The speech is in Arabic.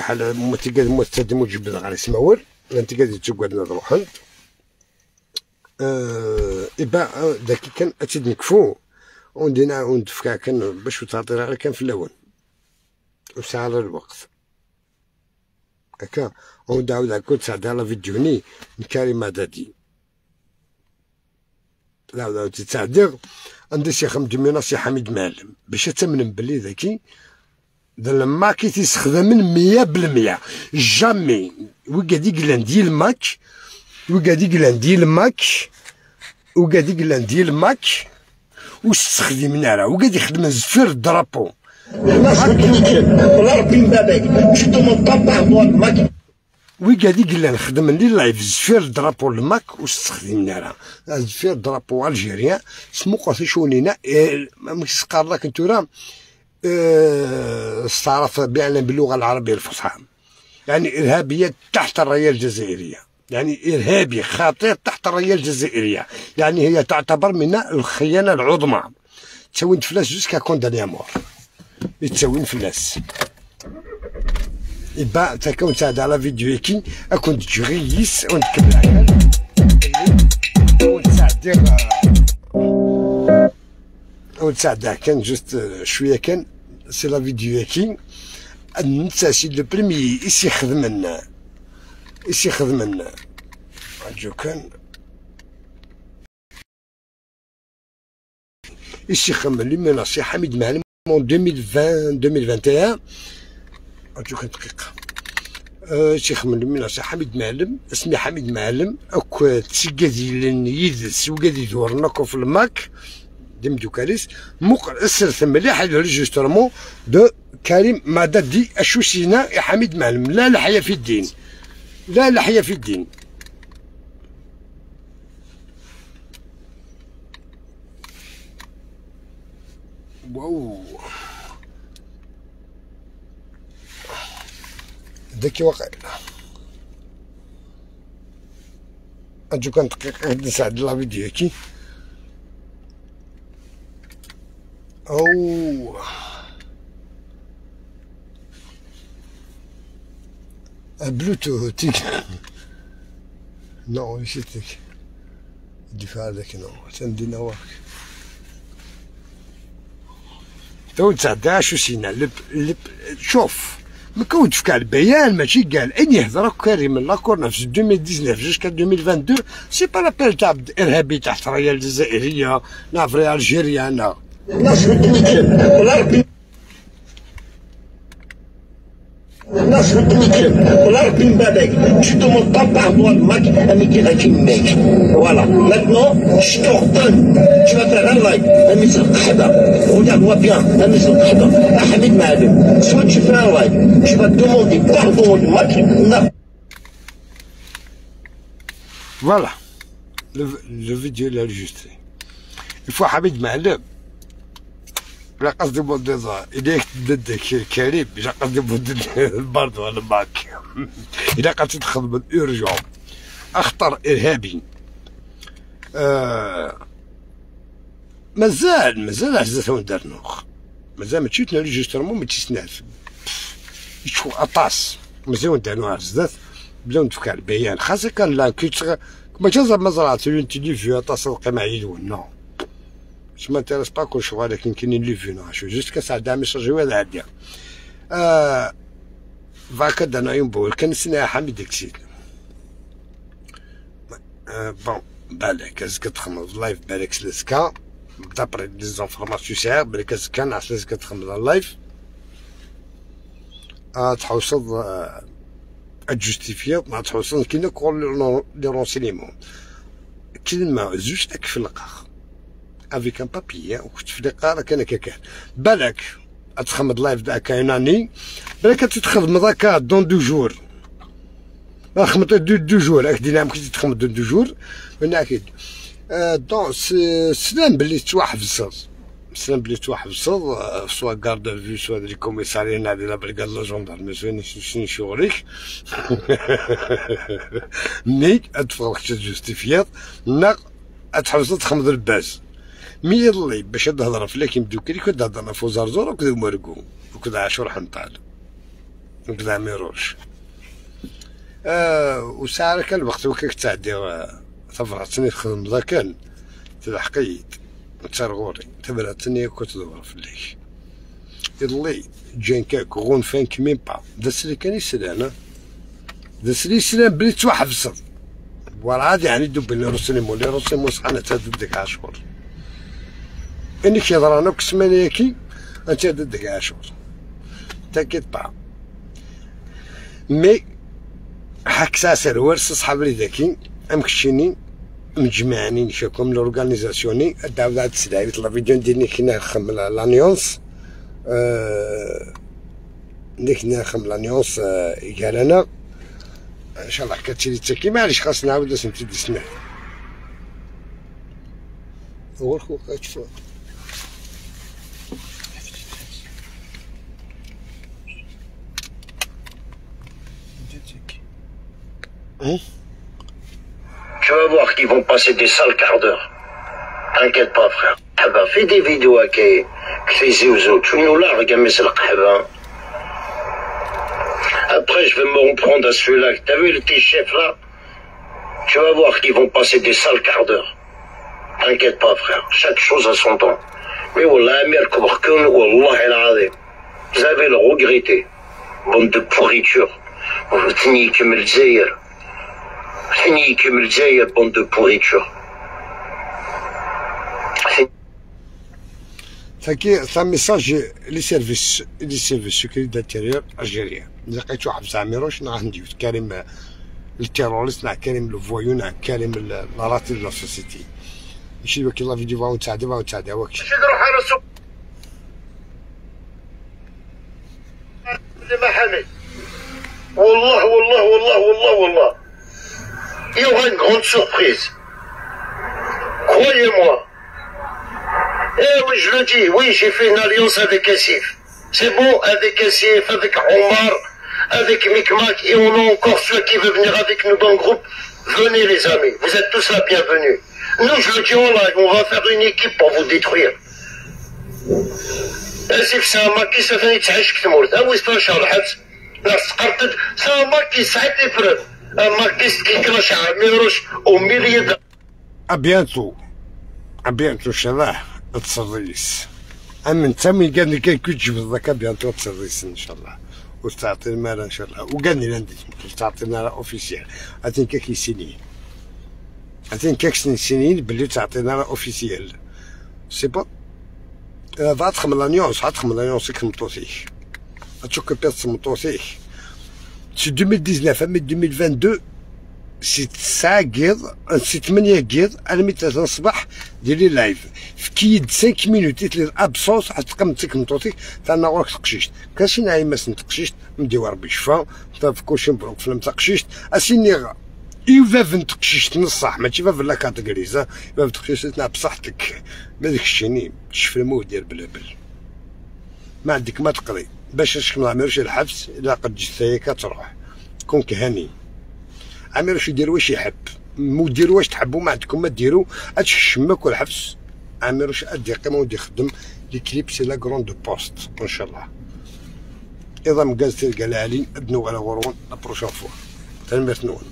حال متقدم وجبد غير سماول انت قاعد تقعد نروح إبا داك كان أتيد نكفو وندينا وندفكا كان باش تعطينا غير كان في اللون وساعة على الوقت هكا وندعاود هاكا تساعد على فيديوني كريم دادي لا تساعد عندي شي خمدمينا سي حميد معلم باش تمن بلي ذاكي لما كي تيستخدم 100% جامي وقاعد يقلن ديال الماك وقاعد يقلن ديال الماك وقاعد يقلن ديال الماك واستخدمنا راه وقاعد يخدم زفير الدرابو والله ربي مبابك شفتو مطبع هو الماك وقاعد يقلن خدم لي لايف زفير الدرابو الماك واستخدمنا راه زفير الدرابو الجيريان سمو قاسي شونينا مش قال لك انتو راه استعرف بأعلن باللغة العربية الفصحى يعني إرهابية تحت الراية الجزائرية يعني إرهابي خطير تحت الراية الجزائرية يعني هي تعتبر من الخيانة العظمى تسوين فلاس جوسكا كونداني مور يتسوين فلاس إبا تكون تساعد على فيديو هيكي أكون تجريس ونتكبر عليها ونتساعد ونتساعد كان جوست شويه كان سي لا فيديو هاكي نتساسي لو بريمي إيسي خدمنا جو كان إيسي خدم لي مناصي حميد معلم مون 2021 جو كان دقيقة إيسي خدم لي مناصي حميد معلم اسمي حميد معلم أكو تسقادي لن يدس وقادي يدورناكو في الماك ديم دوكاليس السلسل مليح على الريجسترمون دو كريم مدادي الشوسينا يا حميد معلم لا لحية في الدين لا لحية في الدين واو داكي واقع أجو كان دقيقة نساعد لا فيديو هاكي أو بلوتوث نو نسيتك الدفاع هذاك نو تندينا واك تو تسعدا شو سينا شوف مكون تفكر البيان ماشي قال اني يهضر كريم لاكور نفس 2019 جوسكا 2022 سي با لابيل تاع ارهابي تحت الرايه الجزائريه نافري الجيريانا الناس والله ربي الناس والله ربي مبابك شفتو مطبع هو الماك راني كي كيماك فوالا ماتنون شفتو غطان tu vas faire un live راني في القحبه regarde-moi bien راني في القحبه حميد معلم soit tu fais un live tu vas demander pardon au mac voilà le vidéo est enregistré il faut حميد معلم لا قصدي بوديزا إليك ضدك كريم لا قصدي بوديز برضو أنا معك إذا قد تدخل من أورجون أخطر إرهابي مازال عزازة وندرنوخ مازال ما تشوتنا ريجسترمون ما تسناف يشوف أطاس مازال وندرنوخ عزازة بلا نتفكر البيان خاصة كان لا كي ما جازا مزرعة تلي في أطاس القمع يدون نو Je m'intéresse pas كل شغل لكن كاينين لي فينا شو جوست كنساعد على ميساجي ولا عاديه فاكا دانا ينبول كنسنا حميد داكشي بون بالك ازكا تخمض لايف بالك سلسكا دابري لي زانفورماسيون ساعه بالك ازكا نعرف لازم تخمض اللايف تحوصل اجوستيفيا ما تحوصل كاين كل لي رونسينيمون كلمه زوج في القاخ افيك ان بابي وكنت في لقاء كان كاكا بالك تخمض لايف داك يوناني بالك تتخدم ذاك دون دو جور خمط دو جور راك دينا ممكن تخمض دو جور من اكيد دون سلام بلي توحفظ سلام بلي توحفظ سوا كارد فيو سوا لي كوميساريين هادي لا بالك لا جوندارمي شنو شغلك ميك اتفرق جوستيفيات ناق اتحوس تخمض الباس مي يضلي باش تهضر في لكن دوكري كنت هضرنا في وزارزور وكذا مرقو وكذا عاشور حنطال نقدر ميروش وساعة كان الوقت وكيك تعدي تفرعتني تخدم ذا كان تلحقيت ترغوري تبراتني كنت تدور في الليل يضلي جين كاك غون فان كمين با داسلي كان يسلانا داسلي يسلان بلي توحفصل والعادي يعني دوب اللي رسلي مولي رسلي موسخانة تدك عشور انك يضرانا كسمانيكي انت تدك عشور تاكيد با مي حك ساسر ورس صحاب لي ذاكي امكشيني مجمعني نشاكم لورغانيزاسيوني داو تسلاي يطلع فيديو ندير كنا نخم لانيونس ديك نخم لانيونس قال انا ان شاء الله حكاتي لي تاكي معليش خاصنا نعاود باش نبتدي نسمع هو خوك تشوف Tu vas voir qu'ils vont passer des sales quarts d'heure. T'inquiète pas, frère. Ah bah, fais des vidéos à qui fait zéouzo. Tu nous largues, mais c'est le qahba. Après, je vais me reprendre à celui-là. T'as vu le petit chef là? Tu vas voir qu'ils vont passer des sales quarts d'heure. T'inquiète pas, frère. Chaque chose a son temps. Mais wallah, Amir Koubrkoun, wallah el azim. Vous allez le regretter. Bande de pourriture. Vous tenez comme le Zahir. فيني كم الجزائر بون دو بوريتور سا ميساج لي سيرفيس سيكوريتي دانتيريور الجيريان لقيت واحد بتاع ميروش نروح نديو كريم التيروريست مع كريم لو فويو مع كريم لاراتي دو لا سوسيتي ماشي وكي لا فيديو فاو تاع واكش نروح انا سوق المحامي والله والله والله والله والله il y aura une grande surprise. Croyez-moi. Eh oui, je le dis, oui, j'ai fait une alliance avec Assif. C'est bon, avec Assif, avec Omar, avec Micmac, et on a encore ceux qui veulent venir avec nous dans le groupe. Venez les amis, vous êtes tous la bienvenue. Nous, je le dis en live, on va faire une équipe pour vous détruire. Assif, c'est un maquis, ça fait une tâche qui te mourte. Ah oui, c'est un char, c'est un maquis, ça a été preuve. ابيانتو شلاه تصريس اما انت من قال لي كي تجبد ذاك ابيانتو تصريس ان شاء الله وتعطي المال ان شاء الله وقال لي عندي تعطينا اوفيسيال عطيني كاك سنين عطيني كاك سنين باللي تعطينا اوفيسيال سي با غاتخم لانيونس كمطوسيك غاتشوك بيرس مطوسيك في 2019 من 2022 سيت ساعة كيض سيت 8 كيض على 3 الصباح ديري لايف في كيد 5 مينوت تلي ابسونس عتقم تكمطوتيك تاع غورك تقشيشت كاشي نايماس تقشيشت نديو ربي يشفى في كلشي مبروك فلم تقشيشت اسيني يفاف نتقشيشت نص صح ماشي فاف لا كاتغريزا يفاف تقشيشت بصحتك ما داك الشيء شف الموت دير بلابل ما عندك ما تقري باش تشكم عميروش الحبس الا قد جثايا كتروح كون كهاني عميروش يدير واش يحب مو ديروا واش تحبوا ما عندكم ما ديروا هادشي الشماك والحبس عميروش ادي قيمه ودي يخدم لي كليب سي لا كروند بوست ان شاء الله اذا مقالت قال علي ابنو على غرون لا بروشون فوا تنمرت نون